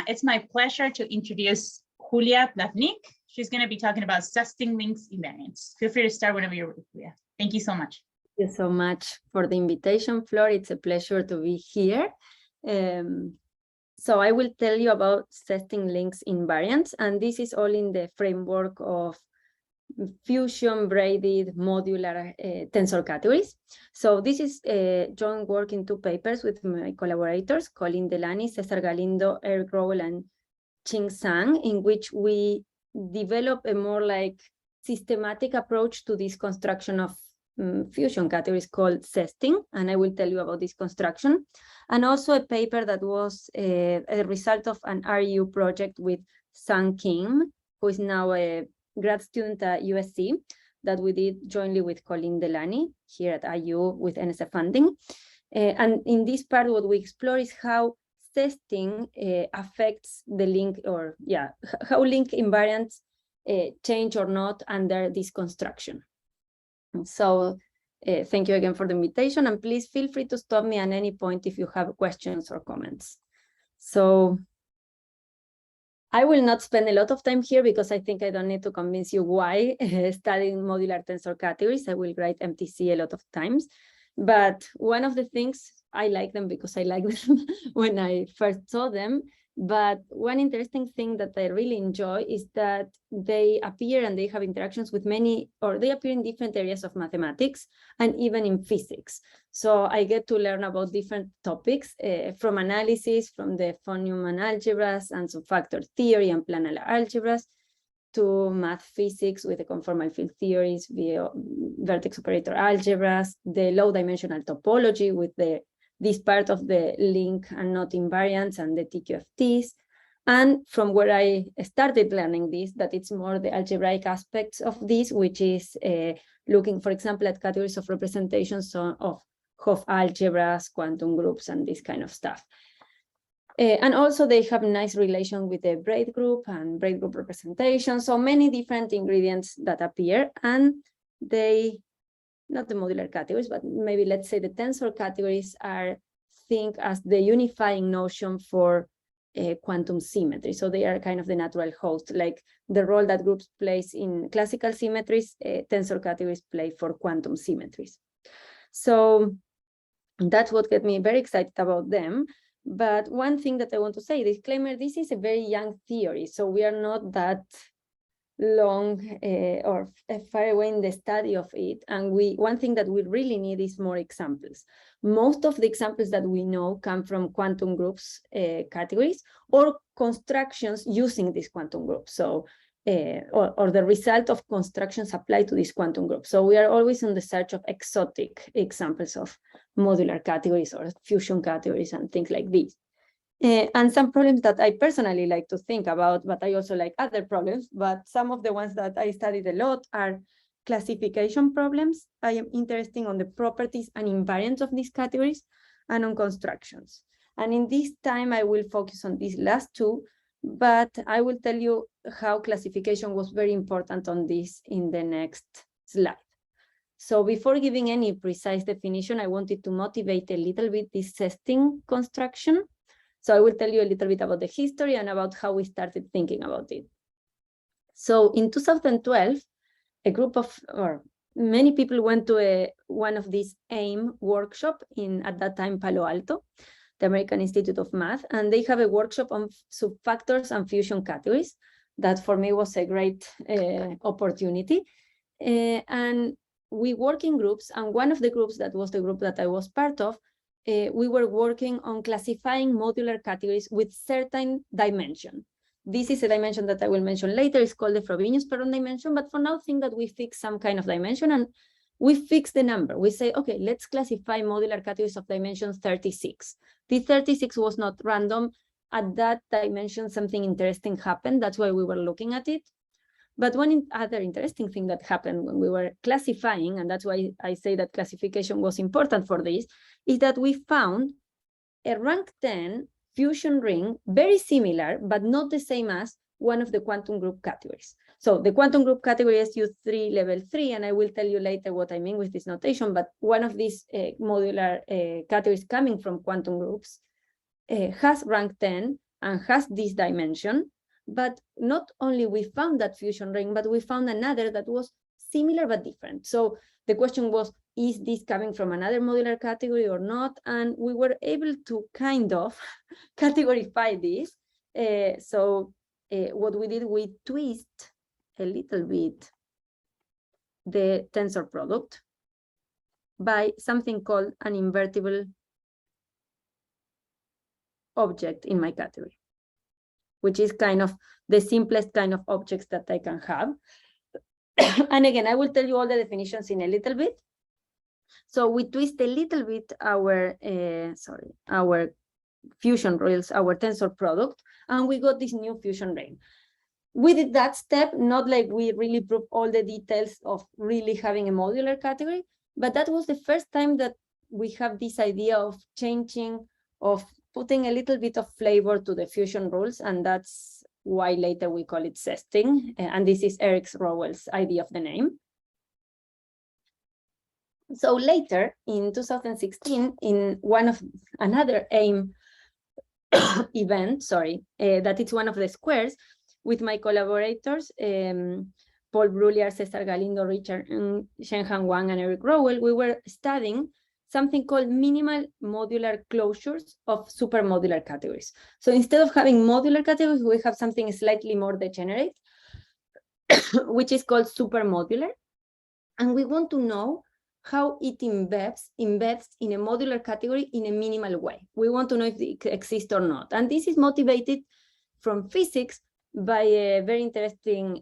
It's my pleasure to introduce Julia Plavnik. She's going to be talking about Zesting links invariants. Feel free to start whenever you're ready, Julia. Thank you so much. Thank you so much for the invitation, Flor. It's a pleasure to be here. So I will tell you about Zesting links invariants, and this is all in the framework of fusion, braided, modular tensor categories. So this is joint work in 2 papers with my collaborators, Colin Delany, Cesar Galindo, Eric Rowell, and Ching Zhang, in which we develop a more like systematic approach to this construction of fusion categories called Zesting, and I will tell you about this construction. And also a paper that was a result of an RU project with Sang Kim, who is now a grad student at USC, that we did jointly with Colin Delany here at IU with NSF funding. And in this part, what we explore is how Zesting affects the link, or how link invariants change or not under this construction. So thank you again for the invitation, and please feel free to stop me at any point if you have questions or comments. So I will not spend a lot of time here because I think I don't need to convince you why studying modular tensor categories. I will write MTC a lot of times. But one of the things, I like them because I like them when I first saw them. But one interesting thing that I really enjoy is that they appear and they have interactions with many, or they appear in different areas of mathematics and even in physics. So I get to learn about different topics from analysis, from the von Neumann algebras and subfactor theory and planar algebras, to math physics with the conformal field theories, via vertex operator algebras, the low dimensional topology with this part of the link and not invariants and the TQFTs. And from where I started learning this, that it's more the algebraic aspects of this, which is looking, for example, at categories of representations of Hopf algebras, quantum groups, and this kind of stuff. And also they have nice relation with the braid group and braid group representation. So many different ingredients that appear, and they, not the modular categories, but maybe let's say the tensor categories are think as the unifying notion for quantum symmetry. So they are kind of the natural host, like the role that groups plays in classical symmetries, tensor categories play for quantum symmetries. So that's what got me very excited about them. But one thing that I want to say, disclaimer, this is a very young theory, so we are not that long or far away in the study of it. And one thing that we really need is more examples. Most of the examples that we know come from quantum groups categories or constructions using these quantum groups. So or the result of constructions applied to this quantum group. So we are always in the search of exotic examples of modular categories or fusion categories and things like this. And some problems that I personally like to think about, but I also like other problems, but some of the ones that I studied a lot are classification problems. I am interested on the properties and invariants of these categories and on constructions. And in this time, I will focus on these last 2, but I will tell you how classification was very important on this in the next slide. So before giving any precise definition, I wanted to motivate a little bit this Zesting construction. So I will tell you a little bit about the history and about how we started thinking about it. So in 2012, a group of, or many people went to one of these AIM workshop at that time, Palo Alto, the American Institute of Math, and they have a workshop on subfactors and fusion categories. That for me was a great opportunity. And we work in groups, and one of the groups, that was the group that I was part of, we were working on classifying modular categories with certain dimension. This is a dimension that I will mention later. It's called the Frobenius Perron dimension, but for now, think that we fix some kind of dimension, and we fix the number. We say, okay, let's classify modular categories of dimension 36. The 36 was not random. At that dimension, something interesting happened. That's why we were looking at it. But one other interesting thing that happened when we were classifying, and that's why I say that classification was important for this, is that we found a rank 10 fusion ring, very similar, but not the same as one of the quantum group categories. So the quantum group category is SU3 level 3, and I will tell you later what I mean with this notation, but one of these modular categories coming from quantum groups has rank 10, and has this dimension. But not only we found that fusion ring, but we found another that was similar but different. So the question was, is this coming from another modular category or not? And we were able to kind of categorify this. What we did, we twist a little bit the tensor product by something called an invertible object in my category, which is kind of the simplest kind of objects that I can have. And again, I will tell you all the definitions in a little bit. So we twist a little bit our fusion rules, our tensor product, and we got this new fusion ring. We did that step, not like we really proved all the details of really having a modular category, but that was the first time that we have this idea of changing, of putting a little bit of flavor to the fusion rules, and that's why later we call it zesting. And this is Eric Rowell's idea of the name. So later in 2016, in another AIM event, that it's one of the squares, with my collaborators, Paul Brullier, Cesar Galindo, Richard Shenhan Wang, and Eric Rowell, we were studying something called minimal modular closures of supermodular categories. So instead of having modular categories, we have something slightly more degenerate, which is called supermodular. And we want to know how it embeds in a modular category in a minimal way. We want to know if it exists or not. And this is motivated from physics by a very interesting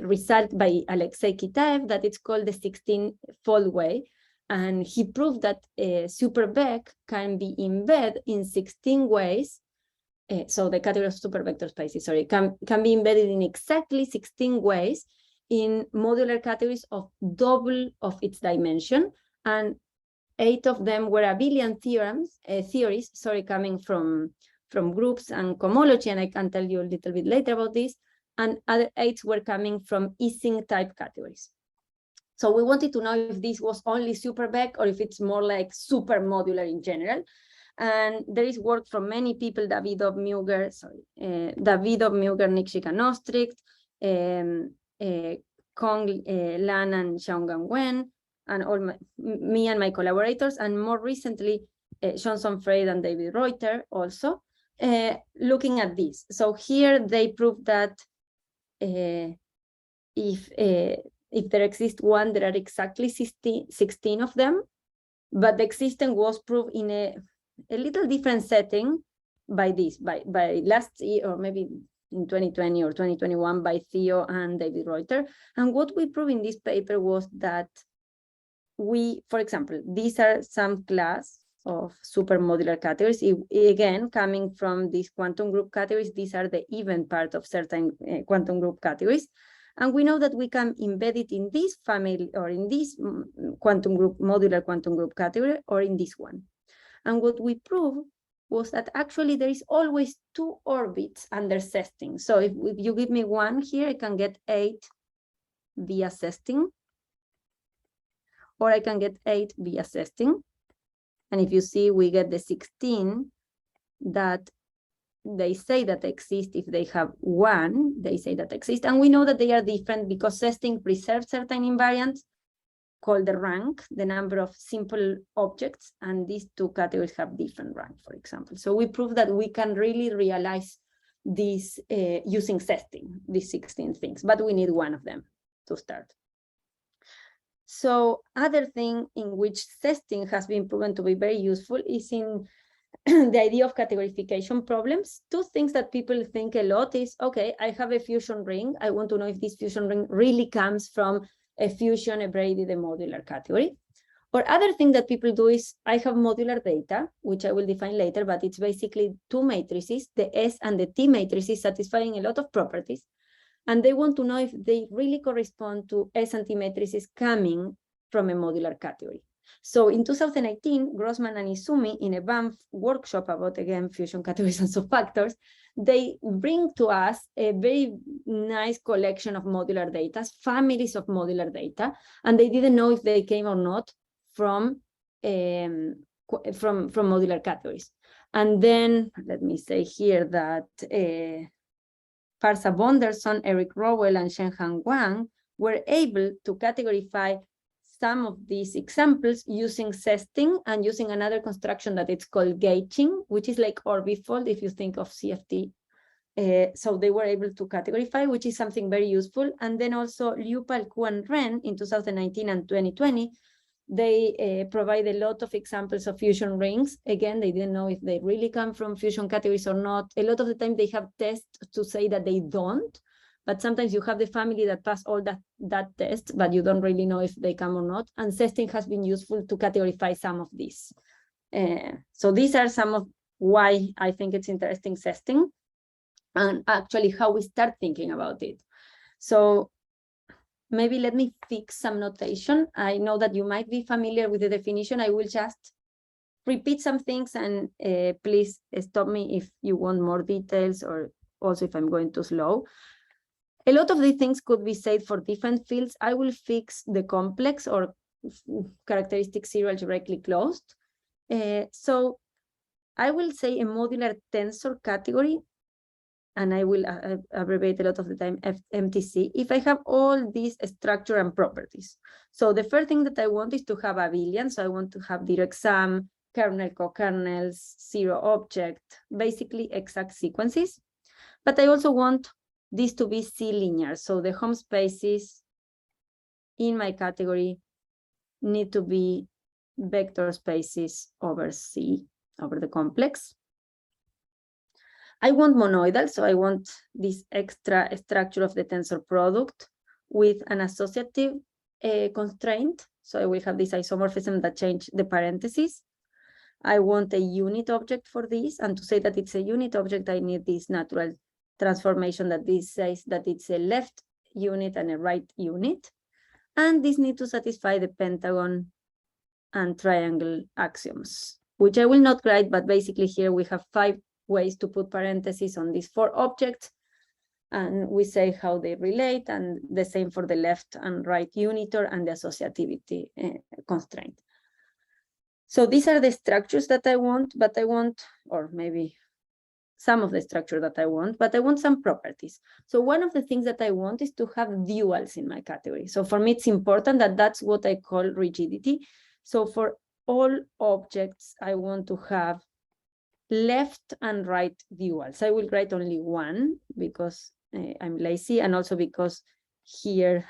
result by Alexei Kitaev that it's called the 16-fold way. And he proved that a supervec can be embedded in 16 ways. So the category of supervector spaces, can be embedded in exactly 16 ways in modular categories of double of its dimension. And 8 of them were abelian theories, coming from groups and cohomology, and I can tell you a little bit later about this. And other 8 were coming from Ising type categories. So we wanted to know if this was only supervec or if it's more like supermodular in general. And there is work from many people, Davidov, Muger, Nikshik, and Ostricht, Kong, Lan, and Xiaogang Wen, and me and my collaborators, and more recently, Johnson Freid and David Reuter also, looking at this. So here they prove that if there exists one, there are exactly 16 of them, but the existence was proved in a little different setting by last year, or maybe in 2020 or 2021, by Theo and David Reuter. And what we proved in this paper was that for example, these are some class of supermodular categories. Again, coming from these quantum group categories, these are the even part of certain quantum group categories. And we know that we can embed it in this family or in this modular quantum group category, or in this one. And what we proved was that actually there is always 2 orbits under zesting. So if you give me 1 here, I can get 8 via zesting, or I can get 8 via zesting. And if you see, we get the 16 that they say that exist. If they have 1, they say that exist. And we know that they are different because zesting preserves certain invariants called the rank, the number of simple objects, and these 2 categories have different rank, for example. So we prove that we can really realize this using zesting, these 16 things, but we need 1 of them to start. So other thing in which zesting has been proven to be very useful is in the idea of categorification problems. 2 things that people think a lot is, okay, I have a fusion ring. I want to know if this fusion ring really comes from a fusion, a braided, a modular category. Or other thing that people do is, I have modular data, which I will define later, but it's basically 2 matrices, the S and the T matrices, satisfying a lot of properties. And they want to know if they really correspond to S and T matrices coming from a modular category. So in 2018, Grossman and Izumi, in a Banff workshop about, again, fusion categories and subfactors, they bring to us a very nice collection of modular data, families of modular data, and they didn't know if they came or not from from modular categories. And then let me say here that Parsa Bonderson, Eric Rowell, and Shenhan Wang were able to categorify some of these examples using zesting and using another construction that it's called gauging, which is like orbifold if you think of CFT. So they were able to categorify, which is something very useful. And then also Liu, Pal, Ku, and Ren in 2019 and 2020, they provide a lot of examples of fusion rings. Again, they didn't know if they really come from fusion categories or not. A lot of the time they have tests to say that they don't, but sometimes you have the family that pass all that test, but you don't really know if they come or not. And zesting has been useful to categorify some of these. So these are some of why I think it's interesting zesting, and actually how we start thinking about it. So maybe let me fix some notation. I know that you might be familiar with the definition. I will just repeat some things, and please stop me if you want more details, or also if I'm going too slow. A lot of the things could be said for different fields. I will fix the complex or characteristic zero algebraically closed. So I will say a modular tensor category, and I will abbreviate a lot of the time MTC, if I have all these structure and properties. So the first thing that I want is to have abelian. So I want to have direct sum, kernel, co-kernels, zero object, basically exact sequences. But I also want this to be C-linear. So the home spaces in my category need to be vector spaces over C, over the complex. I want monoidal, so I want this extra structure of the tensor product with an associative constraint. So I will have this isomorphism that change the parentheses. I want a unit object for this, and to say that it's a unit object, I need this natural transformation that this says that it's a left unit and a right unit. And this needs to satisfy the pentagon and triangle axioms, which I will not write, but basically here we have 5 ways to put parentheses on these 4 objects, and we say how they relate, and the same for the left and right unitor and the associativity constraint. So these are the structures that I want, but I want, or maybe some of the structure that I want, but I want some properties. So one of the things that I want is to have duals in my category. So for me, it's important that that's what I call rigidity. So for all objects, I want to have left and right duals. I will write only one because I'm lazy, and also because here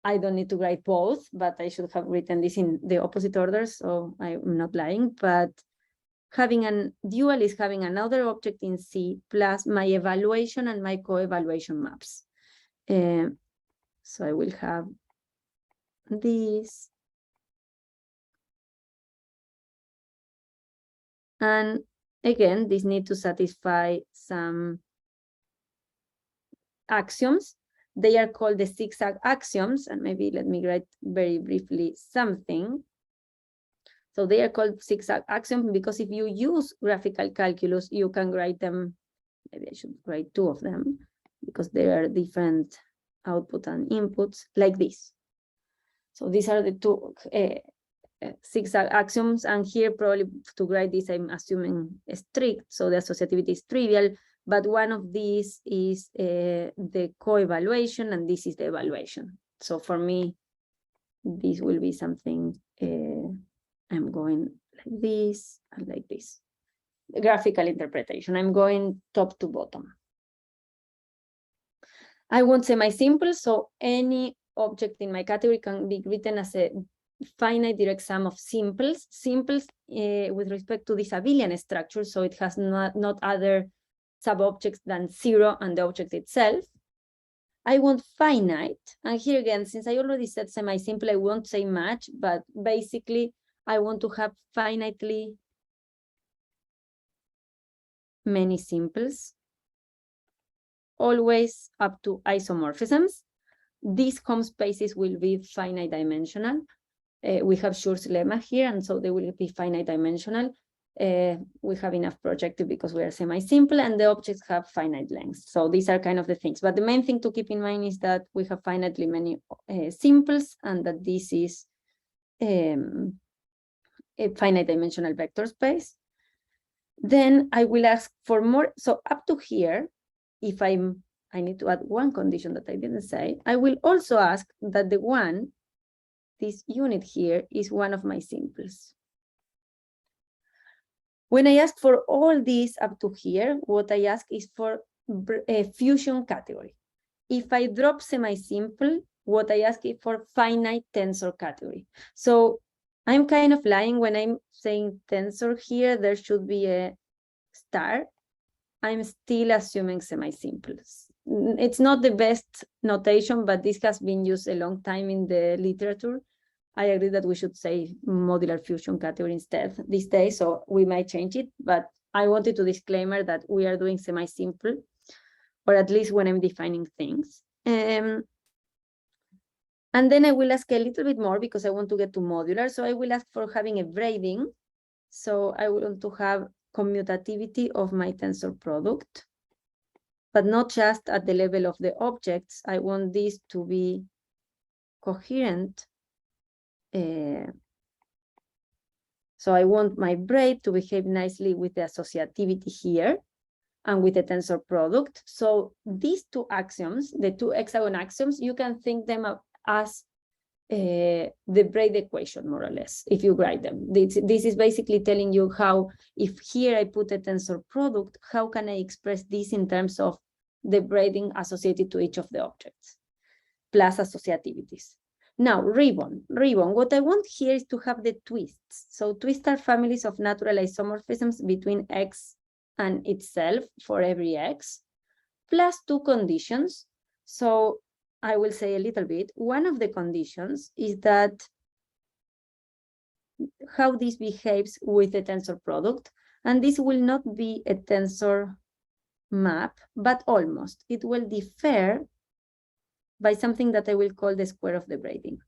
I don't need to write both, but I should have written this in the opposite order, so I'm not lying. But having a dual is having another object in C plus my evaluation and my co-evaluation maps. So I will have this. And again, this needs to satisfy some axioms. They are called the zigzag axioms, and maybe let me write very briefly something. So they are called zigzag axioms because if you use graphical calculus, you can write them. Maybe I should write 2 of them because there are different output and inputs like this. So these are the 2 zigzag axioms, and here probably to write this, I'm assuming strict, so the associativity is trivial, but one of these is the co-evaluation, and this is the evaluation. So for me, this will be something, I'm going like this and like this. The graphical interpretation, I'm going top to bottom. I want semi-simple, so any object in my category can be written as a finite direct sum of simples. Simples with respect to this abelian structure, so it has not other sub-objects than 0 and the object itself. I want finite, and here again, since I already said semi-simple, I won't say much, but basically I want to have finitely many simples, always up to isomorphisms. These home spaces will be finite dimensional. We have Schur's lemma here, and so they will be finite dimensional. We have enough projective because we are semi-simple, and the objects have finite lengths. So these are kind of the things. But the main thing to keep in mind is that we have finitely many simples, and that this is a finite dimensional vector space. Then I will ask for more. So up to here, if I need to add one condition that I didn't say, I will also ask that this unit here is one of my simples. When I ask for all these up to here, what I ask is for a fusion category. If I drop semi-simple, what I ask is for finite tensor category. So I'm kind of lying when I'm saying tensor here, there should be a star. I'm still assuming semi-simples. It's not the best notation, but this has been used a long time in the literature. I agree that we should say modular fusion category instead these days, so we might change it, but I wanted to disclaimer that we are doing semi-simple, or at least when I'm defining things. And then I will ask a little bit more because I want to get to modular. So I will ask for having a braiding. So I want to have commutativity of my tensor product, but not just at the level of the objects. I want this to be coherent. So I want my braid to behave nicely with the associativity here and with the tensor product. So these two axioms, the two hexagon axioms, you can think them as the braid equation, more or less, if you write them. This is basically telling you how, if here I put a tensor product, how can I express this in terms of the braiding associated to each of the objects, plus associativities. Now, ribbon. What I want here is to have the twists. So twists are families of natural isomorphisms between X and itself for every X, plus two conditions. So I will say a little bit. One of the conditions is that how this behaves with the tensor product. And this will not be a tensor map, but almost. It will differ by something that I will call the square of the braiding.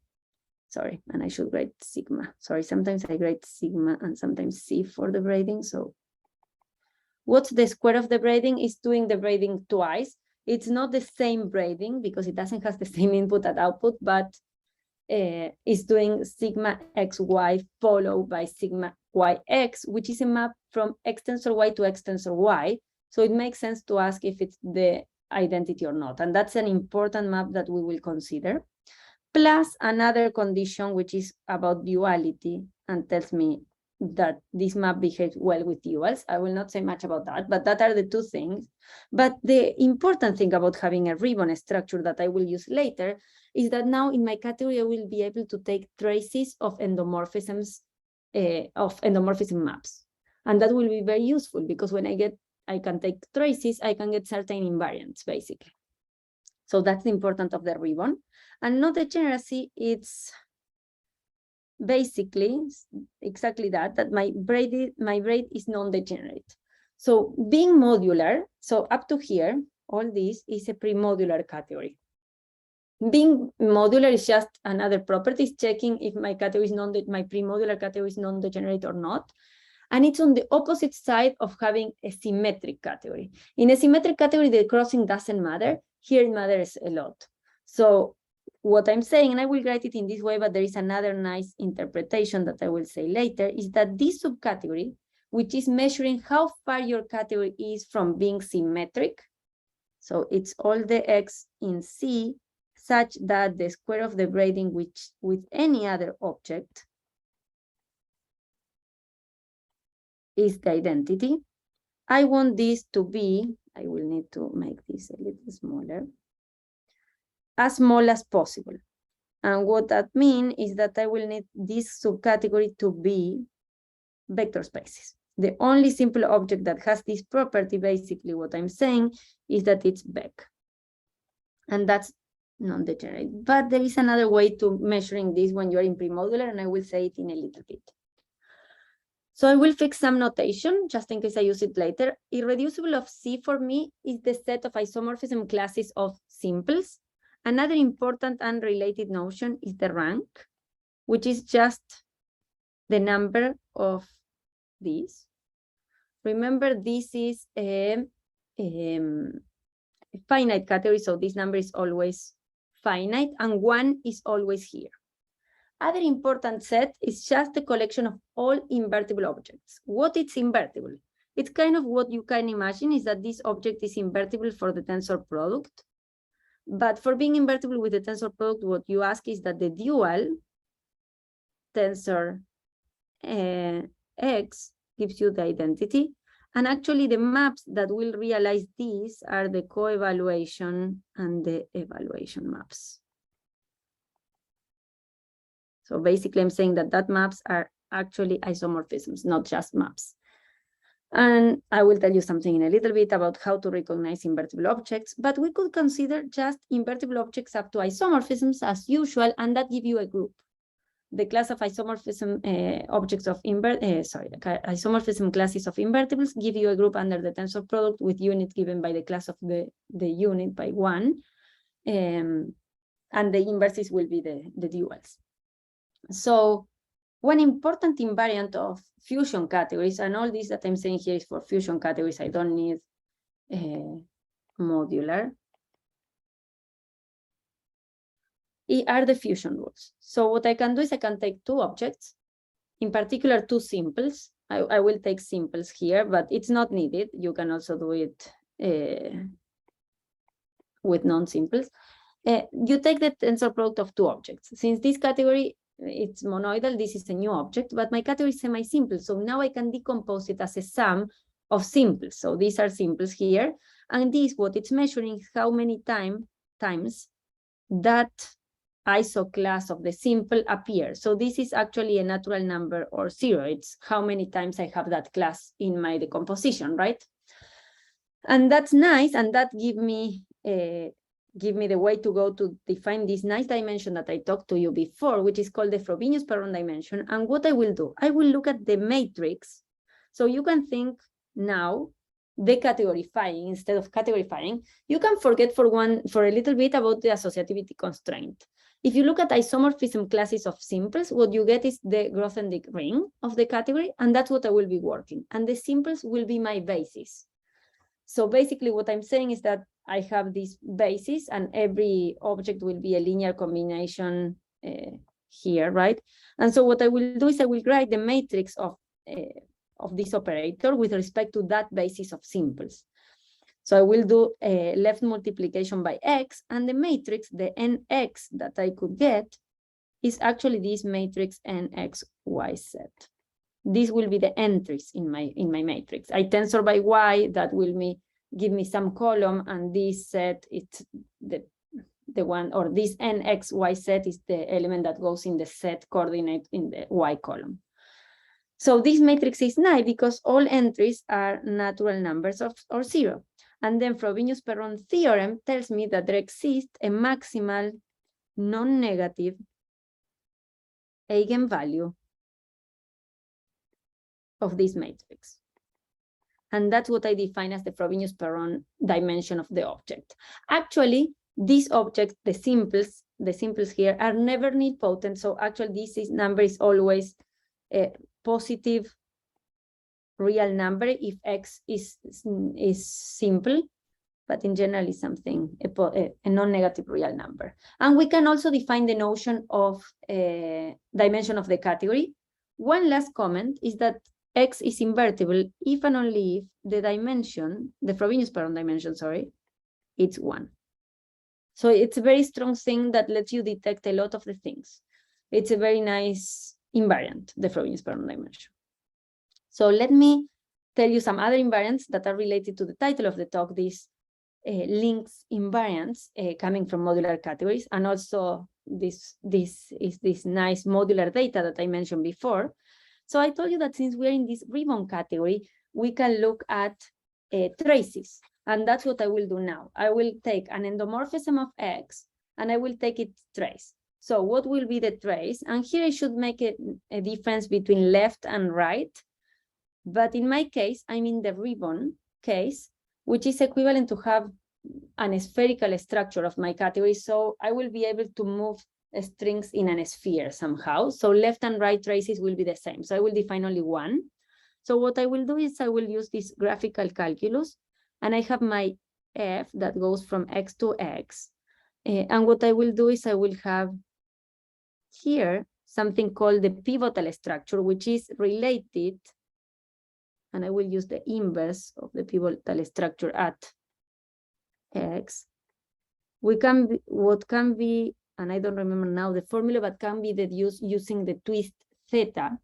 Sorry, and I should write sigma. Sorry, sometimes I write sigma and sometimes C for the braiding. So what's the square of the braiding? Is doing the braiding twice. It's not the same braiding because it doesn't have the same input and output, but it's doing sigma xy followed by sigma yx, which is a map from x tensor y to x tensor y. So it makes sense to ask if it's the identity or not. And that's an important map that we will consider. Plus another condition, which is about duality and tells me that this map behaves well with duals. I will not say much about that, but that are the two things. But the important thing about having a ribbon structure that I will use later is that now in my category, I will be able to take traces of endomorphisms, of endomorphism maps. And that will be very useful because when I can take traces, I can get certain invariants, basically. So that's the importance of the ribbon. And non-degeneracy, it's basically exactly that my braid is non-degenerate. So being modular, so up to here, all this is a pre-modular category. Being modular is just another property, checking if my category is my pre-modular category is non-degenerate or not. And it's on the opposite side of having a symmetric category. In a symmetric category, the crossing doesn't matter. Here it matters a lot. So what I'm saying, and I will write it in this way, but there is another nice interpretation that I will say later, is that this subcategory, which is measuring how far your category is from being symmetric, so it's all the X in C, such that the square of the braiding with any other object is the identity. I want this to be, I will need to make this a little smaller, as small as possible. And what that means is that I will need this subcategory to be vector spaces. The only simple object that has this property, basically what I'm saying, is that it's vec. And that's non-degenerate. But there is another way to measuring this when you're in premodular, and I will say it in a little bit. So I will fix some notation, just in case I use it later. Irreducible of C for me is the set of isomorphism classes of simples. Another important unrelated notion is the rank, which is just the number of these. Remember, this is a finite category, so this number is always finite, and 1 is always here. other important set is just the collection of all invertible objects. What is invertible? It's kind of what you can imagine is that this object is invertible for the tensor product. But for being invertible with the tensor product, what you ask is that the dual tensor X gives you the identity. And actually the maps that will realize these are the co-evaluation and the evaluation maps. So basically I'm saying that maps are actually isomorphisms, not just maps. And I will tell you something in a little bit about how to recognize invertible objects, but we could consider just invertible objects up to isomorphisms as usual, and that give you a group. The class of isomorphism isomorphism classes of invertibles give you a group under the tensor product with unit given by the class of the unit by 1. And the inverses will be the duals. So one important invariant of fusion categories, and all this that I'm saying here is for fusion categories, I don't need modular, are the fusion rules. So what I can do is I can take two objects, in particular two simples. I will take simples here, but it's not needed. You can also do it with non-simples. You take the tensor product of two objects. Since this category, it's monoidal, this is a new object, but my category is semi-simple. So now I can decompose it as a sum of simples. So these are simples here. And this, what it's measuring is how many times that iso class of the simple appears. So this is actually a natural number or 0. It's how many times I have that class in my decomposition, right? And that's nice, and that give me the way to go to define this nice dimension that I talked to you before, which is called the Frobenius Perron dimension. And what I will do, I will look at the matrix. So you can think now decategorifying instead of categorifying. You can forget for a little bit about the associativity constraint. If you look at isomorphism classes of simples, what you get is the Grothendieck ring of the category, and that's what I will be working. And the simples will be my basis. So basically what I'm saying is that I have this basis and every object will be a linear combination here, right? And so what I will do is I will write the matrix of this operator with respect to that basis of simples. So I will do a left multiplication by x, and the matrix, the nx that I could get, is actually this matrix nx y set. This will be the entries in my matrix. I tensor by y, that will give me some column, and this set, it's the one, or this nx y set is the element that goes in the set coordinate in the y column. So this matrix is nice because all entries are natural numbers or 0. And then Frobenius Perron theorem tells me that there exists a maximal non-negative eigenvalue of this matrix. And that's what I define as the Frobenius Perron dimension of the object. Actually, these objects, the simples here, are never nilpotent. So actually, this number is always a positive real number if x is simple, but in general is something, a non-negative real number. And we can also define the notion of dimension of the category. One last comment is that x is invertible if and only if the dimension, the Frobenius Perron dimension, sorry, it's 1. So it's a very strong thing that lets you detect a lot of the things. It's a very nice invariant, the Frobenius Perron dimension. So let me tell you some other invariants that are related to the title of the talk, these links invariants coming from modular categories, and also this is this nice modular data that I mentioned before. So I told you that since we're in this ribbon category, we can look at traces, and that's what I will do now. I will take an endomorphism of X, and I will take its trace. So what will be the trace? And here I should make a difference between left and right. But in my case, I'm in the ribbon case, which is equivalent to have an spherical structure of my category. So I will be able to move strings in a sphere somehow. So left and right traces will be the same. So I will define only one. So what I will do is I will use this graphical calculus, and I have my f that goes from x to x. And what I will do is I will have here something called the pivotal structure, which is related, and I will use the inverse of the pivotal structure at X. What can be, and I don't remember now the formula, but can be deduced using the twist theta.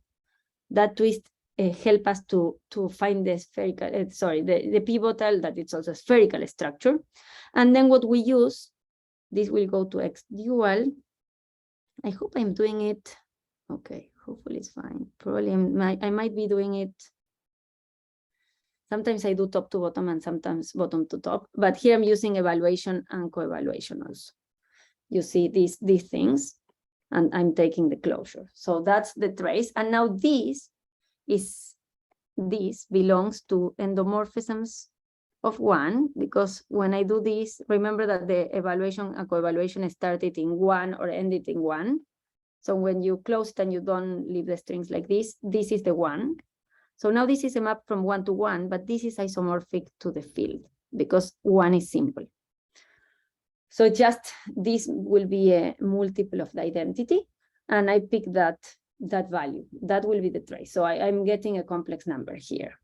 That twist help us to find the spherical, the pivotal, that it's also a spherical structure. And then what we use, this will go to X dual. I hope I'm doing it. Okay, hopefully it's fine. Probably I might be doing it. Sometimes I do top to bottom and sometimes bottom to top, but here I'm using evaluation and co-evaluation also. You see these things, and I'm taking the closure. So that's the trace. And now this belongs to endomorphisms of 1, because when I do this, remember that the evaluation and co-evaluation started in 1 or ended in 1. So when you close it and you don't leave the strings like this, this is the 1. So now this is a map from 1 to 1, but this is isomorphic to the field because 1 is simple. So just this will be a multiple of the identity, and I pick that value. That will be the trace. So I'm getting a complex number here.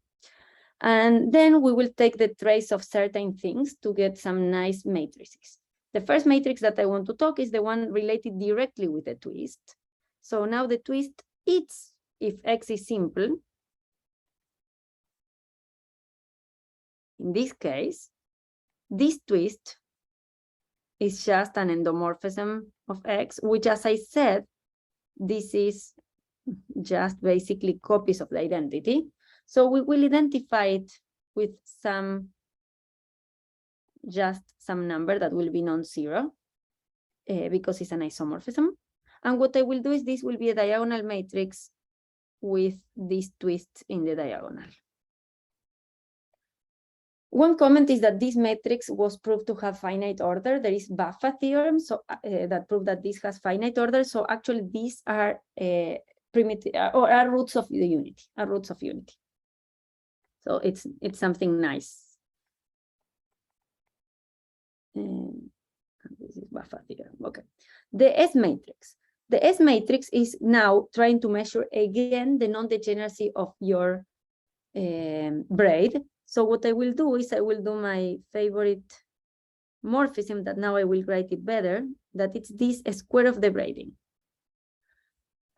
And then we will take the trace of certain things to get some nice matrices. The first matrix that I want to talk is the one related directly with the twist. So now the twist, it's if X is simple. In this case, this twist is just an endomorphism of X, which, as I said, this is just basically copies of the identity. So we will identify it with just some number that will be non-zero because it's an isomorphism. And what I will do is this will be a diagonal matrix with this twist in the diagonal. One comment is that this matrix was proved to have finite order. There is Baffa theorem that proved that this has finite order. So actually these are primitive or are roots of the unity, So it's something nice. This is Baffa theorem. Okay. The S matrix. The S matrix is now trying to measure again the non-degeneracy of your braid. So what I will do is I will do my favorite morphism that now I will write it better, that it's this square of the braiding.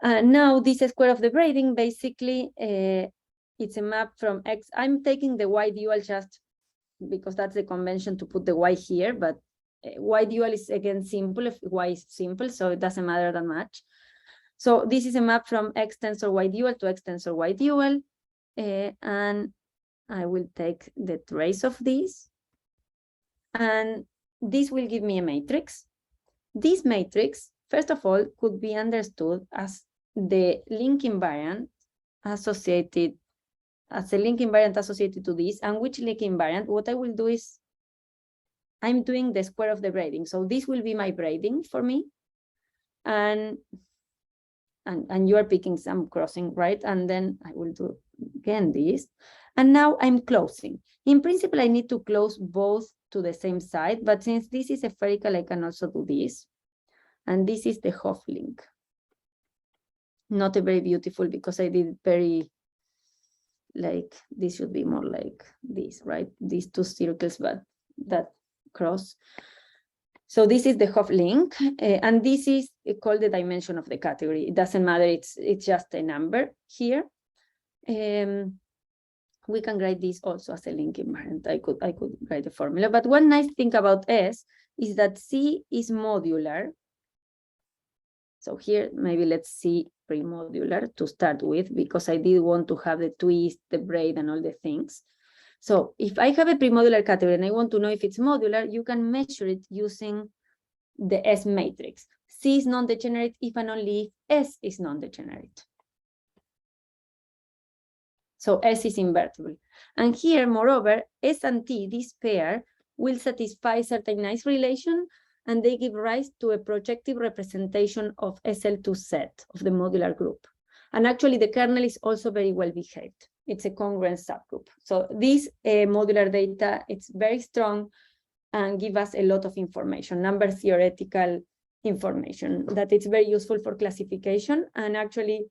Now this square of the braiding, basically, it's a map from X. I'm taking the Y dual just because that's the convention to put the Y here, but Y dual is again simple if Y is simple, so it doesn't matter that much. So this is a map from X tensor Y dual to X tensor Y dual, and I will take the trace of this, and this will give me a matrix. This matrix, first of all, could be understood as the link invariant associated, as a link invariant associated to this. And which link invariant? What I will do is I'm doing the square of the braiding. So this will be my braiding for me. And you are picking some crossing, right? And then I will do again this. And now I'm closing. In principle, I need to close both to the same side, but since this is spherical, I can also do this. And this is the Hoff link. Not a very beautiful because I did very, like, this should be more like this, right? These two circles, but that cross. So this is the Hoff link, and this is called the dimension of the category. It doesn't matter, it's just a number here. We can write this also as a link invariant. I could write the formula, but one nice thing about S is that C is modular. So here, maybe let's see premodular to start with, because I did want to have the twist, the braid, and all the things. So if I have a premodular category and I want to know if it's modular, you can measure it using the S matrix. C is non-degenerate if and only if S is non-degenerate. So S is invertible. And here, moreover, S and T, this pair, will satisfy certain nice relation, and they give rise to a projective representation of SL2 set of the modular group. And actually, the kernel is also very well behaved. It's a congruent subgroup. So this modular data, it's very strong and give us a lot of information, number theoretical information that it's very useful for classification. And actually,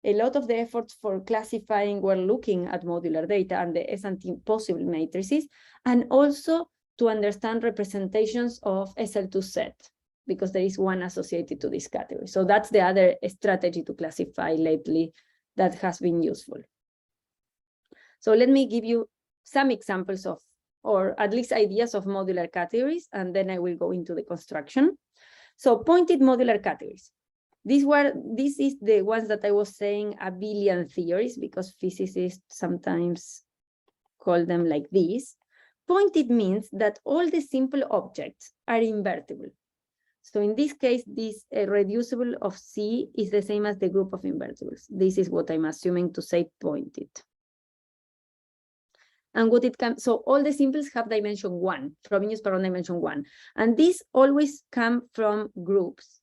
a lot of the efforts for classifying were looking at modular data and the S&T possible matrices, and also to understand representations of SL2 set, because there is one associated to this category. So that's the other strategy to classify lately that has been useful. So let me give you some examples of, or at least ideas of modular categories, and then I will go into the construction. So pointed modular categories. This is the ones that I was saying abelian theories, because physicists sometimes call them like this. Pointed means that all the simple objects are invertible. So in this case, this reducible of C is the same as the group of invertibles. This is what I'm assuming to say pointed. And what it can, so all the simples have dimension 1, Frobenius per dimension 1. And these always come from groups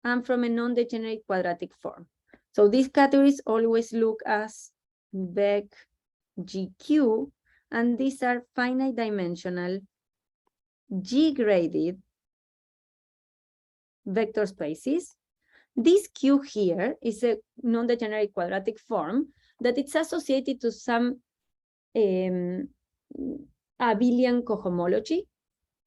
and from a non-degenerate quadratic form. So these categories always look as Beck GQ, and these are finite dimensional G-graded vector spaces. This Q here is a non-degenerate quadratic form that it's associated to some abelian cohomology,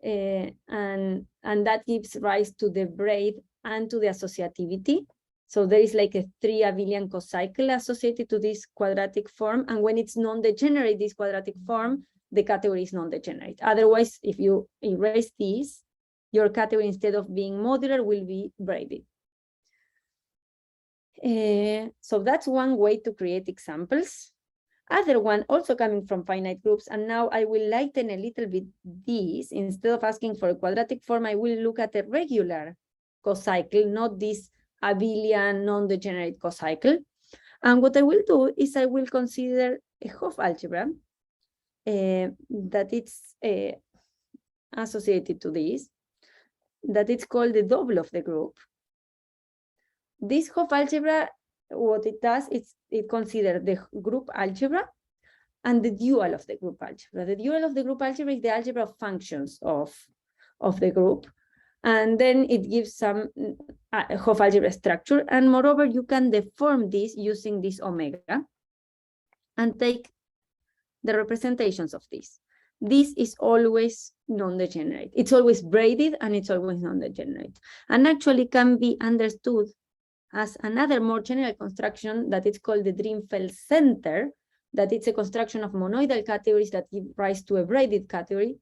and that gives rise to the braid and to the associativity. So there is like a 3 abelian cocycle associated to this quadratic form, and when it's non-degenerate, this quadratic form, the category is non-degenerate. Otherwise, if you erase this, your category, instead of being modular, will be braided. So that's one way to create examples. Other one also coming from finite groups, and now I will lighten a little bit this. Instead of asking for a quadratic form, I will look at a regular cocycle, not this abelian non-degenerate cocycle. And what I will do is I will consider a Hopf algebra that it's associated to this, that it's called the double of the group. This Hopf algebra, what it does is it considers the group algebra and the dual of the group algebra. The dual of the group algebra is the algebra of functions of the group. And then it gives some Hopf algebra structure. And moreover, you can deform this using this omega and take the representations of this. This is always non-degenerate. It's always braided and it's always non-degenerate. And actually can be understood as another more general construction that is called the Drinfeld center, that it's a construction of monoidal categories that give rise to a braided category.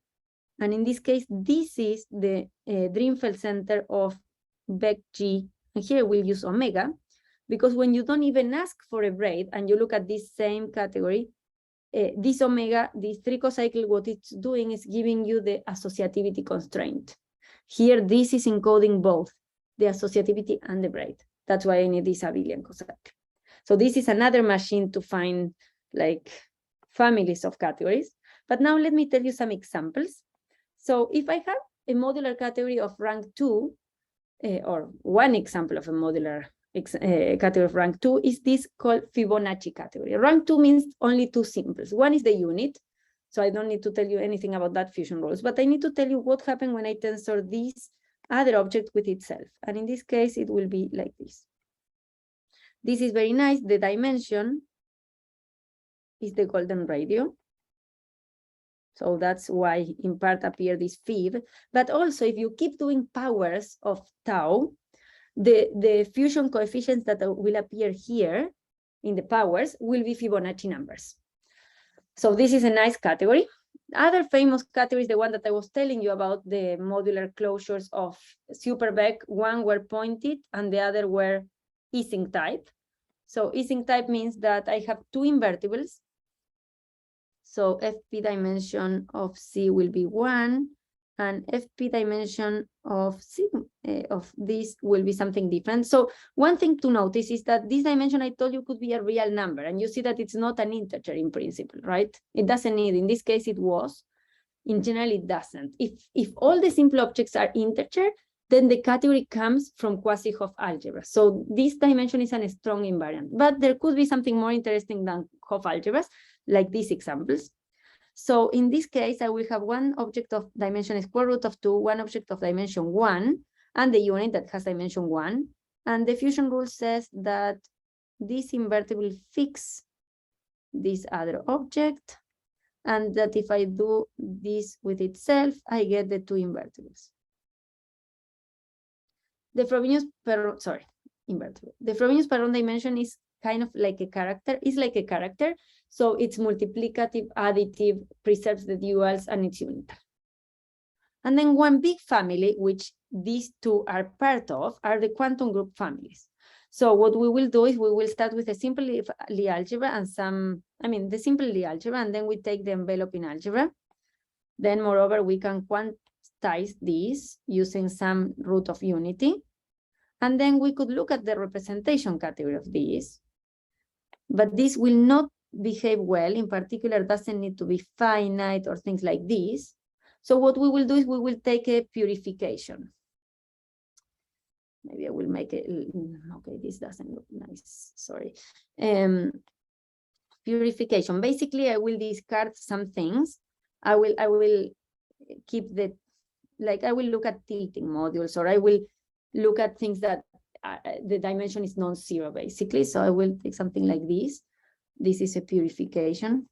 And in this case, this is the Drinfeld center of Beck G. And here we'll use omega, because when you don't even ask for a braid and you look at this same category, this omega, this 3 cocycle, what it's doing is giving you the associativity constraint. Here, this is encoding both the associativity and the braid. That's why I need this abelian cocycle. So this is another machine to find like families of categories. But now let me tell you some examples. So if I have a modular category of rank 2, or one example of a modular category of rank 2 is this called Fibonacci category. Rank 2 means only 2 simples. One is the unit, so I don't need to tell you anything about that fusion rules, but I need to tell you what happened when I tensor this other object with itself. And in this case, it will be like this. This is very nice. The dimension is the golden radio. So that's why in part appear this fib. But also, if you keep doing powers of tau, the fusion coefficients that will appear here in the powers will be Fibonacci numbers. So this is a nice category. Other famous category is the one that I was telling you about, the modular closures of Superbeck. One were pointed and the other were Ising type. So Ising type means that I have 2 invertibles. So FP dimension of C will be 1, and FP dimension of C of this will be something different. So one thing to notice is that this dimension I told you could be a real number, and you see that it's not an integer in principle, right? It doesn't need, in this case it was. In general, it doesn't. If all the simple objects are integer, then the category comes from quasi-Hopf algebra. So this dimension is a strong invariant, but there could be something more interesting than Hopf algebras, like these examples. So in this case, I will have one object of dimension square root of 2, one object of dimension 1, and the unit that has dimension 1. And the fusion rule says that this invertible fix this other object, and that if I do this with itself, I get the two invertibles. The Frobenius per, sorry, invertible. The Frobenius per dimension is kind of like a character, is like a character. So it's multiplicative, additive, preserves the duals, and it's unital. And then one big family, which these two are part of, are the quantum group families. So what we will do is we will start with a simple Lie algebra and the simple Lie algebra, and then we take the enveloping algebra. Then moreover, we can quantize this using some root of unity. And then we could look at the representation category of these. But this will not behave well. In particular, doesn't need to be finite or things like this. So what we will do is we will take a purification. Maybe I will make it, okay, this doesn't look nice, sorry. Purification, basically I will discard some things. I will keep the, like I will look at tilting modules, or I will look at things that the dimension is non-zero basically. So I will take something like this. This is a purification.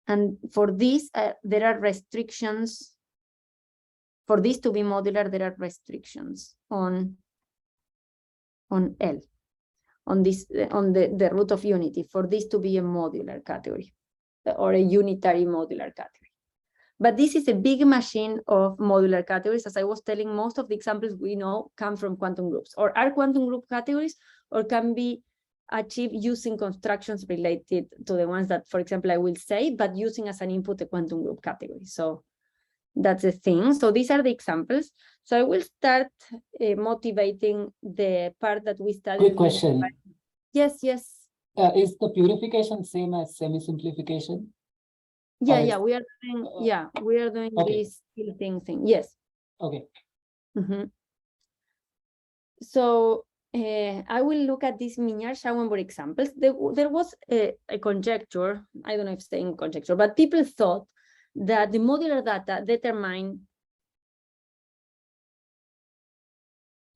And for this, there are restrictions. For this to be modular, there are restrictions on L, on this, on the root of unity, for this to be a modular category or a unitary modular category. But this is a big machine of modular categories. As I was telling, most of the examples we know come from quantum groups, or are quantum group categories, or can be achieved using constructions related to the ones that, for example, I will say, but using as an input a quantum group category. So that's the thing. So these are the examples. So I will start motivating the part that we studied. Quick question. Yes, yes. Is the purification same as semi-simplification? Yeah, we are doing Okay. this tilting thing. Yes. Okay. Mm-hmm. So I will look at these Mignard-Schauenburg examples. There was a conjecture, I don't know if saying conjecture, but people thought that the modular data determine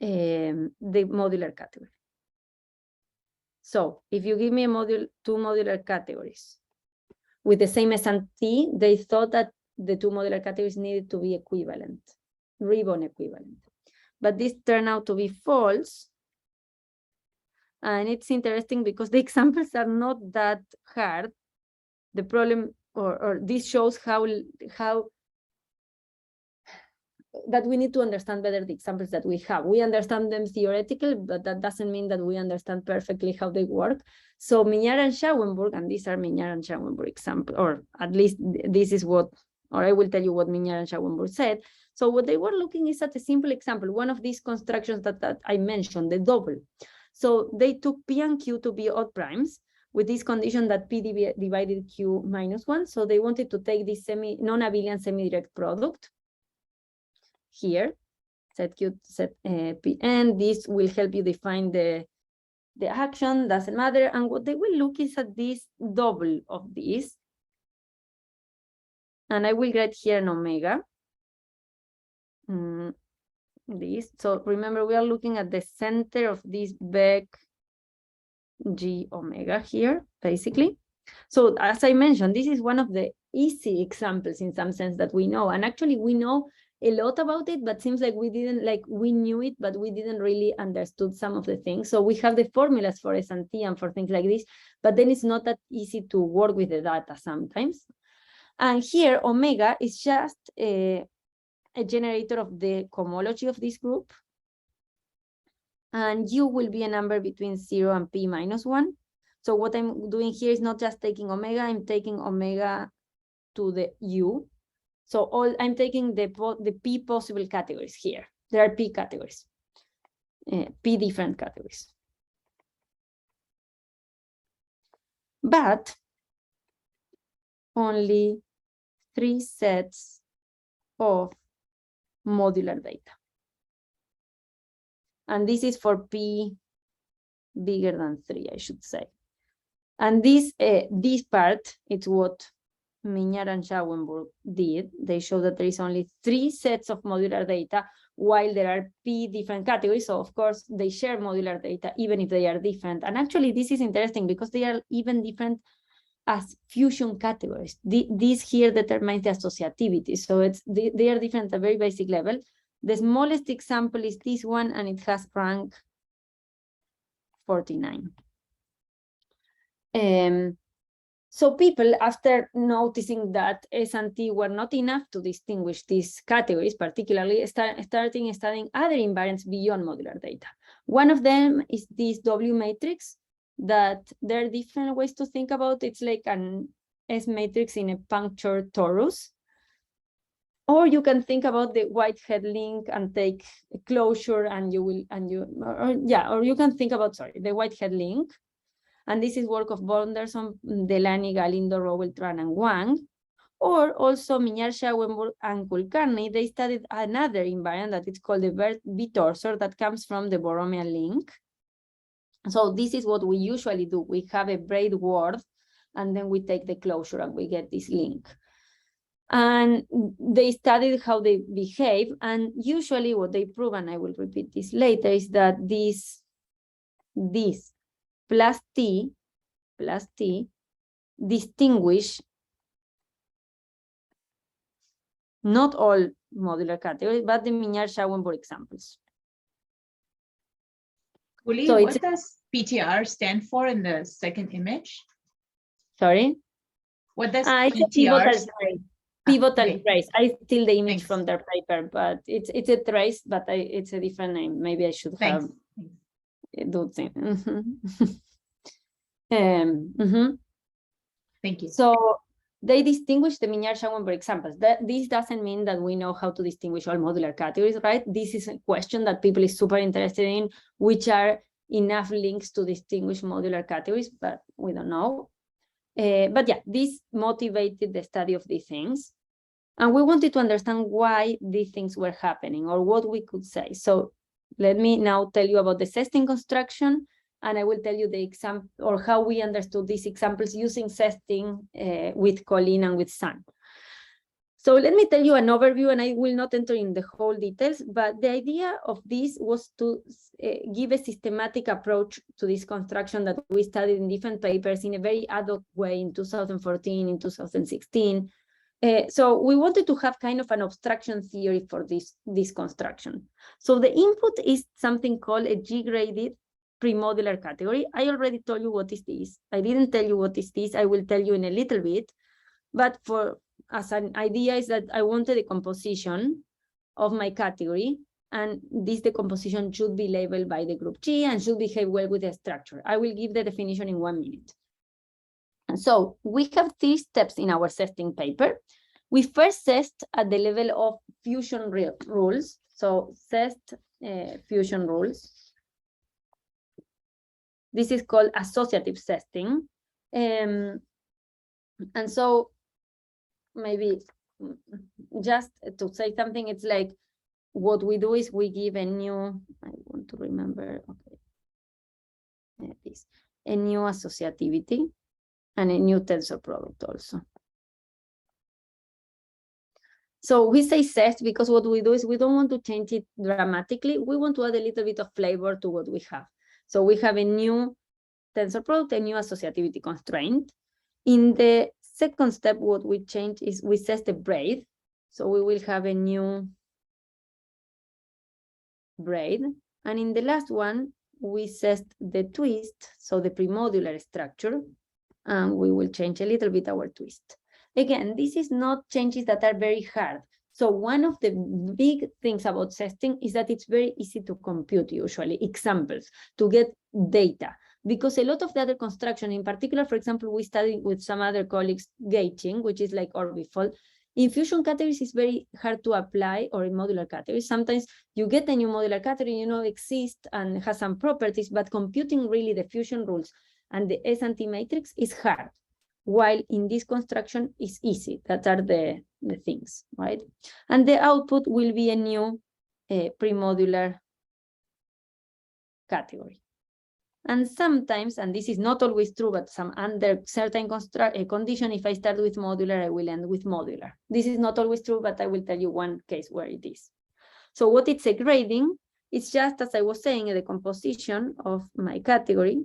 the modular category. So if you give me two modular categories with the same S&T, they thought that the two modular categories needed to be equivalent, ribbon equivalent. But this turned out to be false. And it's interesting because the examples are not that hard. The problem, or this shows how that we need to understand better the examples that we have. We understand them theoretically, but that doesn't mean that we understand perfectly how they work. So Mignard and Schauenburg, and these are Mignard and Schauenburg examples, or at least this is what, or I will tell you what Mignard and Schauenburg said. So what they were looking is at a simple example, one of these constructions that I mentioned, the double. So they took P and Q to be odd primes with this condition that P divided Q minus 1. So they wanted to take this non-abelian semi-direct product here, set Q, set P, and this will help you define the action, doesn't matter. And what they will look is at this double of this. And I will write here an omega. This. So remember, we are looking at the center of this Beck G omega here, basically. So as I mentioned, this is one of the easy examples in some sense that we know. And actually we know a lot about it, but seems like we didn't, like we knew it, but we didn't really understood some of the things. So we have the formulas for S&T and for things like this, but then it's not that easy to work with the data sometimes. And here omega is just a generator of the cohomology of this group. And U will be a number between 0 and P minus 1. So what I'm doing here is not just taking omega, I'm taking omega to the U. So I'm taking the P possible categories here. There are P categories, P different categories. But only 3 sets of modular data. And this is for P bigger than 3, I should say. And this part, it's what Mignard and Schauenburg did. They show that there is only 3 sets of modular data, while there are P different categories. So of course they share modular data, even if they are different. And actually this is interesting because they are even different as fusion categories. This here determines the associativity. So they are different at a very basic level. The smallest example is this one, and it has rank 49. So people, after noticing that S and T were not enough to distinguish these categories, particularly starting studying other invariants beyond modular data. One of them is this W matrix, that there are different ways to think about. It's like an S matrix in a punctured torus. Or you can think about the Whitehead link and take a closure, and or you can think about, the Whitehead link. And this is work of Bonderson, Delany, Galindo, Rowell, Tran, and Wang. Or also Mignard, Schauenburg, and Kulkarni, they studied another invariant that is called the B-torsor that comes from the Borromean link. So this is what we usually do. We have a braid word, and then we take the closure and we get this link. And they studied how they behave, and usually what they prove, and I will repeat this later, is that this plus T distinguish not all modular categories, but the Mignard-Schauenburg examples. Uli, So what does PTR stand for in the second image? Sorry? What does It's a PTR? pivotal trace. I steal the image Thanks. from their paper, but it's a trace, but it's a different name. Maybe I should have do things. Thank you. So they distinguish the Mignard-Schauenburg examples. This doesn't mean that we know how to distinguish all modular categories, right? This is a question that people is super interested in, which are enough links to distinguish modular categories, but we don't know. But yeah, this motivated the study of these things. And we wanted to understand why these things were happening, or what we could say. So let me now tell you about the Zesting construction, and I will tell you the example, or how we understood these examples using Zesting with Colleen and with Sun. So let me tell you an overview, and I will not enter in the whole details, but the idea of this was to give a systematic approach to this construction that we studied in different papers in a very ad hoc way in 2014, in 2016. So we wanted to have kind of an abstraction theory for this construction. So the input is something called a G-graded premodular category. I already told you what is this. I didn't tell you what is this. I will tell you in a little bit. But as an idea is that I wanted a composition of my category, and this decomposition should be labeled by the group G and should behave well with the structure. I will give the definition in 1 minute. So we have 3 steps in our Zesting paper. We first test at the level of fusion rules. So Zest fusion rules. This is called Associative Zesting. And so maybe just to say something, it's like what we do is we give a new, I want to remember, okay, a new associativity and a new tensor product also. So we say Zest because what we do is we don't want to change it dramatically. We want to add a little bit of flavor to what we have. So we have a new tensor product, a new associativity constraint. In the second step, what we change is we Zest the braid. So we will have a new braid. And in the last one, we Zest the twist, so the premodular structure, and we will change a little bit our twist. Again, this is not changes that are very hard. So one of the big things about Zesting is that it's very easy to compute, usually, examples, to get data. Because a lot of the other construction, in particular, for example, we studied with some other colleagues gauging, which is like orbifold. In fusion categories, it's very hard to apply, or in modular categories. Sometimes you get a new modular category, exists and has some properties, but computing really the fusion rules and the S and T matrix is hard. While in this construction is easy. That are the things, right? And the output will be a new premodular category. And sometimes, and this is not always true, but some under certain condition, if I start with modular, I will end with modular. This is not always true, but I will tell you one case where it is. So what it's a grading, it's just, as I was saying, the composition of my category,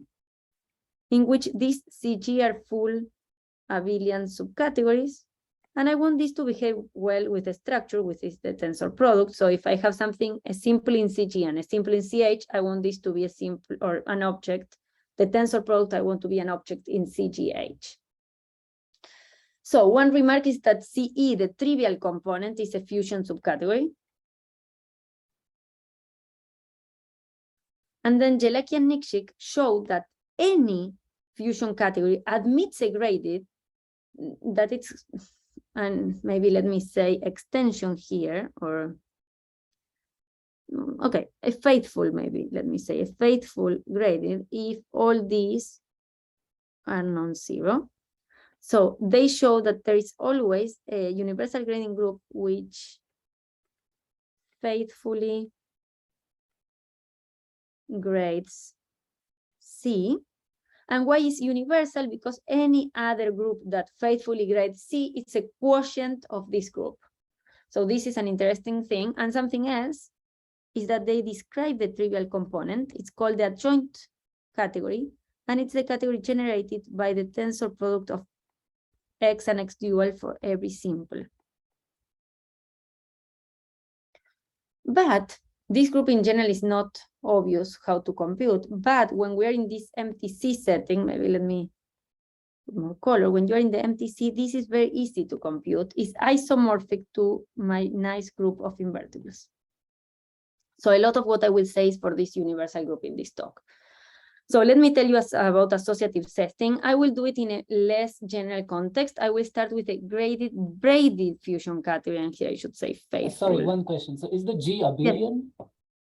in which these CG are full abelian subcategories. And I want this to behave well with the structure, which is the tensor product. So if I have something a simple in CG and a simple in CH, I want this to be a simple or an object. The tensor product, I want to be an object in CGH. So one remark is that CE, the trivial component, is a fusion subcategory. And then Jelecky and Nikshik showed that any fusion category admits a graded, that it's, and maybe let me say extension here, or okay, a faithful, maybe let me say a faithful graded if all these are non-zero. So they show that there is always a universal grading group which faithfully grades C. And why is universal? Because any other group that faithfully grades C, it's a quotient of this group. So this is an interesting thing. And something else is that they describe the trivial component. It's called the adjoint category, and it's the category generated by the tensor product of X and X dual for every simple. But this group in general is not obvious how to compute, but when we're in this MTC setting, maybe let me put more color. When you're in the MTC, this is very easy to compute. It's isomorphic to my nice group of invertibles. So a lot of what I will say is for this universal group in this talk. So let me tell you about associative zesting. I will do it in a less general context. I will start with a graded braided fusion category, and here I should say faithful. Sorry, one question. So is the G abelian? Yes.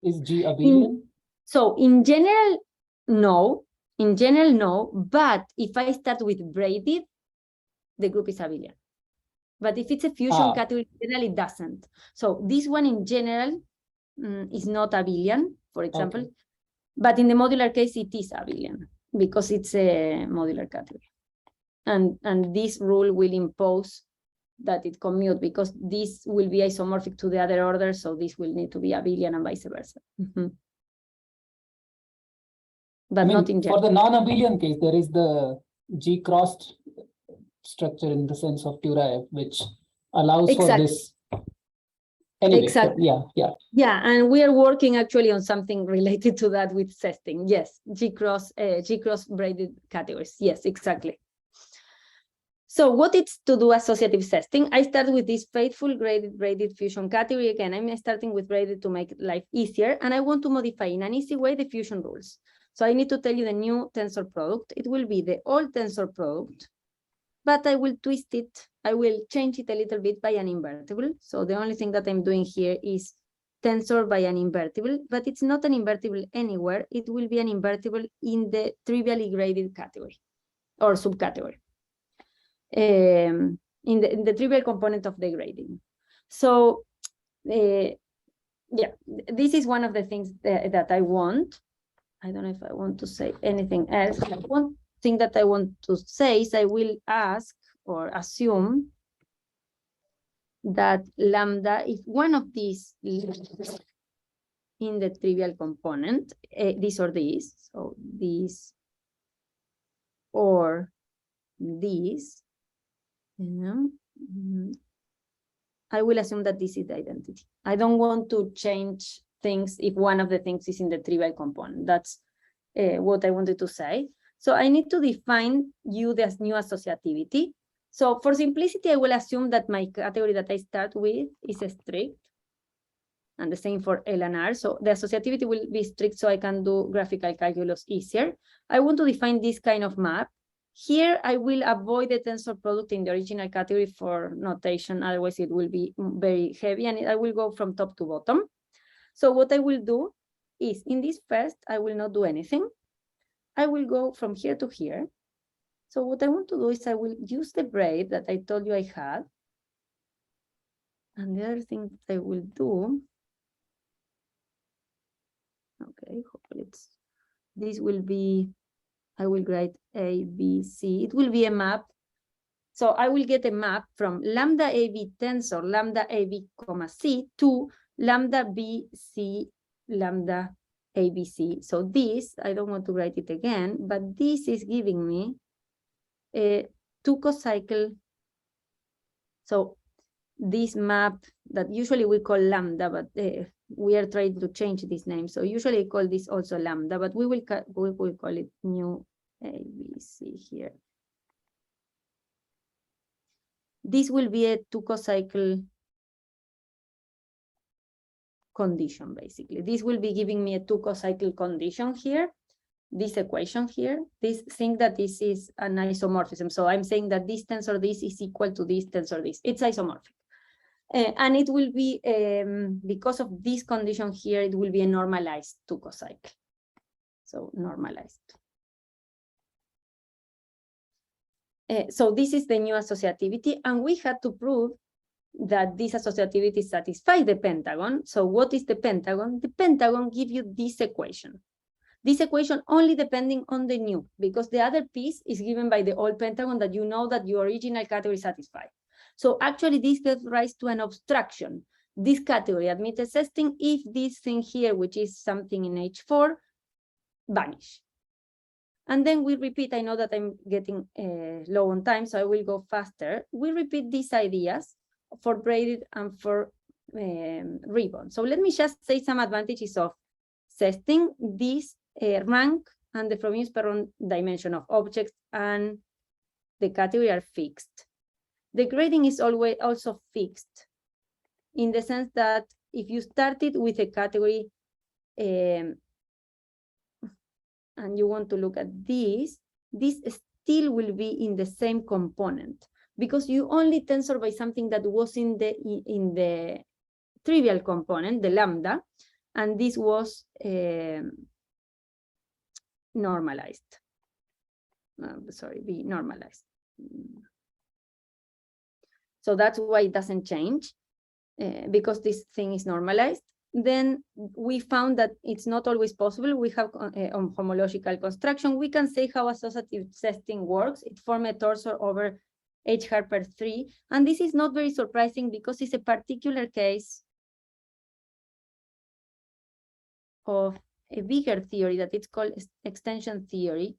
Is G abelian? So in general, no. In general, no. But if I start with braided, the group is abelian. But if it's a fusion category, in general, it doesn't. So this one in general is not abelian, for example. Okay. But in the modular case, it is abelian because it's a modular category. And this rule will impose that it commute because this will be isomorphic to the other order, so this will need to be abelian and vice versa. But I mean, not in general. For the non-abelian case, there is the G-crossed structure in the sense of Turaev, which allows for this. Anyway, exactly. So yeah, and we are working actually on something related to that with zesting. Yes, G-cross braided categories. Yes, exactly. So what it's to do associative zesting? I start with this faithful graded braided fusion category. Again, I'm starting with braided to make life easier, and I want to modify in an easy way the fusion rules. So I need to tell you the new tensor product. It will be the old tensor product, but I will twist it. I will change it a little bit by an invertible. So the only thing that I'm doing here is tensor by an invertible, but it's not an invertible anywhere. It will be an invertible in the trivially graded category or subcategory. In the trivial component of the grading. So yeah, this is one of the things that I want. I don't know if I want to say anything else. One thing that I want to say is I will ask or assume that lambda, if one of these lives in the trivial component, this or this, so this or this, I will assume that this is the identity. I don't want to change things if one of the things is in the trivial component. That's what I wanted to say. So I need to define this new associativity. So for simplicity, I will assume that my category that I start with is strict, and the same for L and R. So the associativity will be strict so I can do graphical calculus easier. I want to define this kind of map. Here, I will avoid the tensor product in the original category for notation, otherwise it will be very heavy, and I will go from top to bottom. So what I will do is, in this first, I will not do anything. I will go from here to here. So what I want to do is I will use the braid that I told you I had. And the other thing that I will do, okay, hopefully it's this will be, I will write A, B, C. It will be a map. So I will get a map from lambda AB tensor, lambda AB, comma C to lambda B, C, lambda ABC. So this, I don't want to write it again, but this is giving me a 2 cocycle. So this map that usually we call lambda, but we are trying to change this name. So usually I call this also lambda, but we will call it new ABC here. This will be a 2 cocycle condition, basically. This will be giving me a 2 cocycle condition here, this equation here. This think that this is an isomorphism. So I'm saying that this tensor this is equal to this tensor this. It's isomorphic. And it will be, because of this condition here, it will be a normalized 2 cocycle. So normalized. So this is the new associativity, and we had to prove that this associativity satisfies the pentagon. So what is the pentagon? The pentagon gives you this equation. This equation only depending on the new, because the other piece is given by the old pentagon that you know that your original category satisfies. So actually this gives rise to an obstruction. This category admits testing if this thing here, which is something in H4, vanish. And then we repeat, I know that I'm getting low on time, so I will go faster. We repeat these ideas for braided and for ribbon. So let me just say some advantages of Zesting. This rank and the Frobenius dimension of objects and the category are fixed. The grading is always also fixed in the sense that if you started with a category and you want to look at this still will be in the same component because you only tensor by something that was in the trivial component, the lambda, and this was normalized. Be normalized. So that's why it doesn't change because this thing is normalized. Then we found that it's not always possible. We have homological construction. We can say how associative testing works. It forms a torsor over H Harper 3. And this is not very surprising because it's a particular case of a bigger theory that it's called extension theory,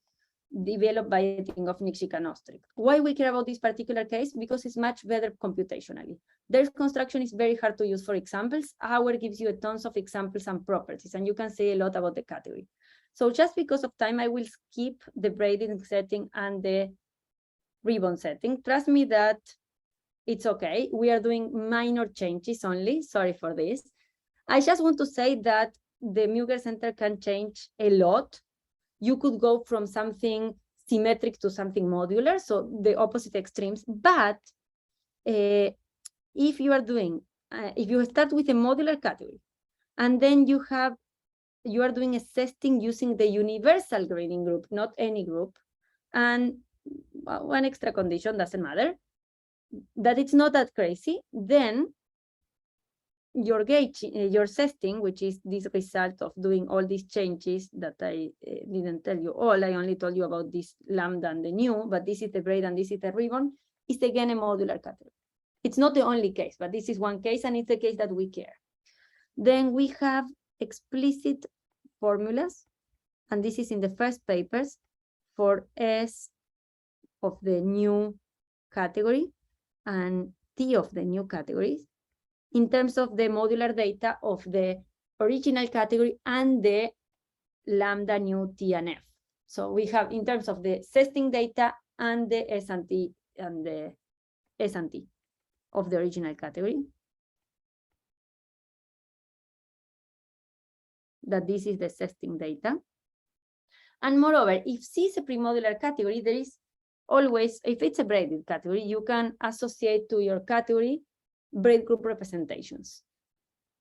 developed by Plavnik and Ostrich. Why we care about this particular case? Because it's much better computationally. Their construction is very hard to use for examples. Our gives you a tons of examples and properties, and you can say a lot about the category. So just because of time, I will skip the braiding setting and the ribbon setting. Trust me that it's okay. We are doing minor changes only. Sorry for this. I just want to say that the Muger Center can change a lot. You could go from something symmetric to something modular, so the opposite extremes. But if you are doing, if you start with a modular category, and then you are doing a testing using the universal grading group, not any group, and one extra condition doesn't matter, that it's not that crazy, then your testing, which is this result of doing all these changes that I didn't tell you all, I only told you about this lambda and the new, but this is the braid and this is the ribbon, is again a modular category. It's not the only case, but this is one case and it's the case that we care. Then we have explicit formulas, and this is in the first papers for S of the new category and T of the new categories, in terms of the modular data of the original category and the lambda new T and F. So we have in terms of the testing data and the S and T and the S and T of the original category. That this is the testing data. And moreover, if C is a premodular category, there is always, if it's a braided category, you can associate to your category braid group representations.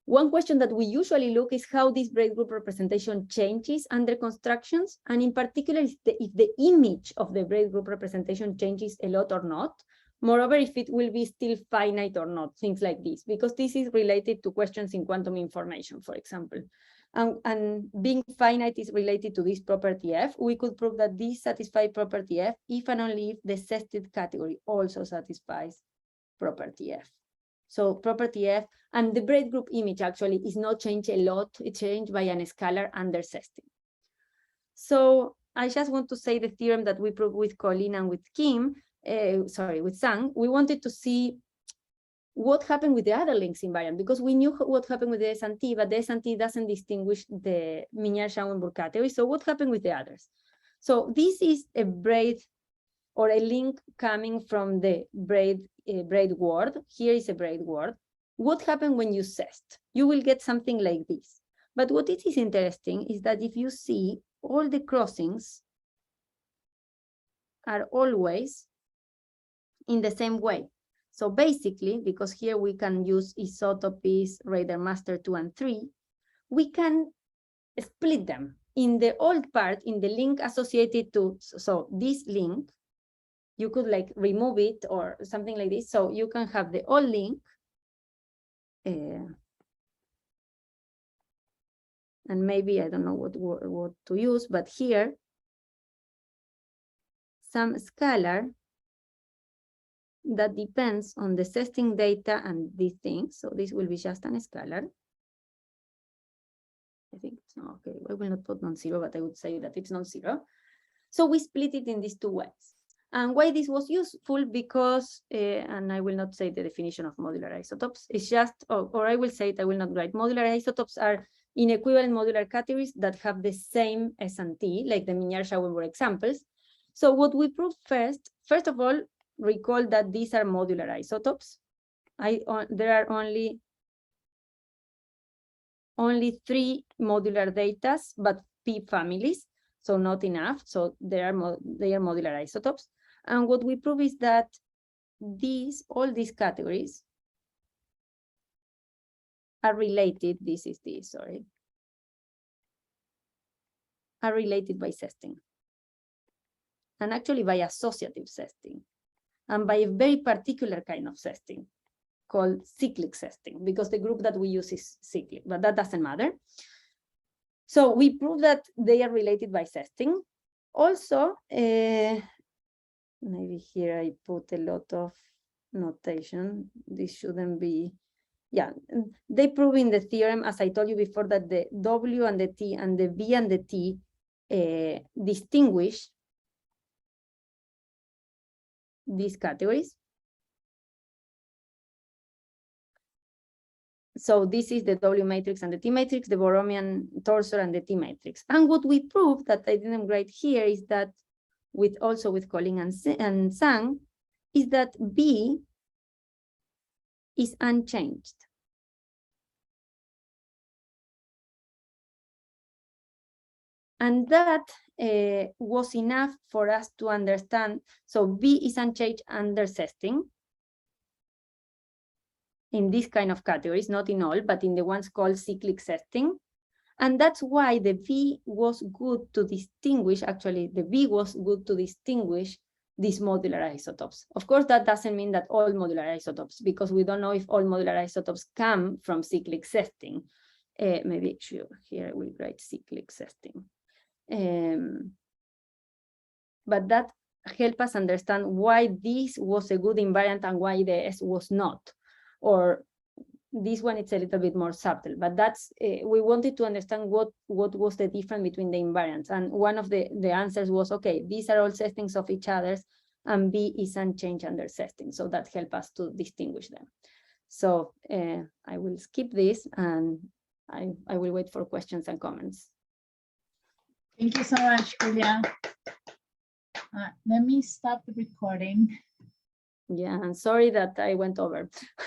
One question that we usually look is how this braid group representation changes under constructions, and in particular if the image of the braid group representation changes a lot or not. Moreover, if it will be still finite or not, things like this, because this is related to questions in quantum information, for example. And being finite is related to this property F, we could prove that this satisfies property F if and only if the zested category also satisfies property F. So property F and the braid group image actually is not changed a lot. It's changed by an scalar under zesting. So I just want to say the theorem that we proved with Colin and with Kim, with Sang. We wanted to see what happened with the other links invariant, because we knew what happened with the S&T, but the S&T doesn't distinguish the Minier-Schauenburg category. So what happened with the others? So this is a braid or a link coming from the braid word. Here is a braid word. What happened when you zest? You will get something like this. But what it is interesting is that if you see all the crossings are always in the same way. So basically, because here we can use isotopies, radar master 2 and 3, we can split them. In the old part, in the link associated to, so this link, you could like remove it or something like this. So you can have the old link. And maybe I don't know what to use, but here, some scalar that depends on the zesting data and these things. So this will be just an scalar. I think, okay, I will not put non-zero, but I would say that it's non-zero. So we split it in these two ways. And why this was useful, because, and I will not say the definition of modular isotopes, it's just, or I will say it, I will not write. Modular isotopes are in equivalent modular categories that have the same S&T, like the Minier-Schauenburg examples. So what we proved first of all, recall that these are modular isotopes. There are only 3 modular datas, but P families, so not enough. So they are modular isotopes. And what we prove is that all these categories are related. Are related by zesting. And actually by associative zesting. And by a very particular kind of zesting called cyclic zesting, because the group that we use is cyclic, but that doesn't matter. So we prove that they are related by zesting. Also, maybe here I put a lot of notation. This shouldn't be, yeah. They prove in the theorem, as I told you before, that the W and the T and the V and the T distinguish these categories. So this is the W matrix and the T matrix, the Borromean torsor and the T matrix. And what we proved that I didn't write here is that also with Colin and Sang, is that B is unchanged. And that was enough for us to understand. So B is unchanged under zesting in this kind of categories, not in all, but in the ones called cyclic zesting. And that's why the V was good to distinguish, actually, the V was good to distinguish these modular isotopes. Of course, that doesn't mean that all modular isotopes, because we don't know if all modular isotopes come from cyclic zesting. Maybe here I will write cyclic zesting. But that helps us understand why this was a good invariant and why the S was not. Or this one, it's a little bit more subtle, but that's, we wanted to understand what was the difference between the invariants. And one of the answers was, okay, these are all zestings of each other's, and B is unchanged under zesting. So that helped us to distinguish them. So I will skip this and I will wait for questions and comments. Thank you so much, Julia. Let me stop the recording. Yeah, I'm sorry that I went over.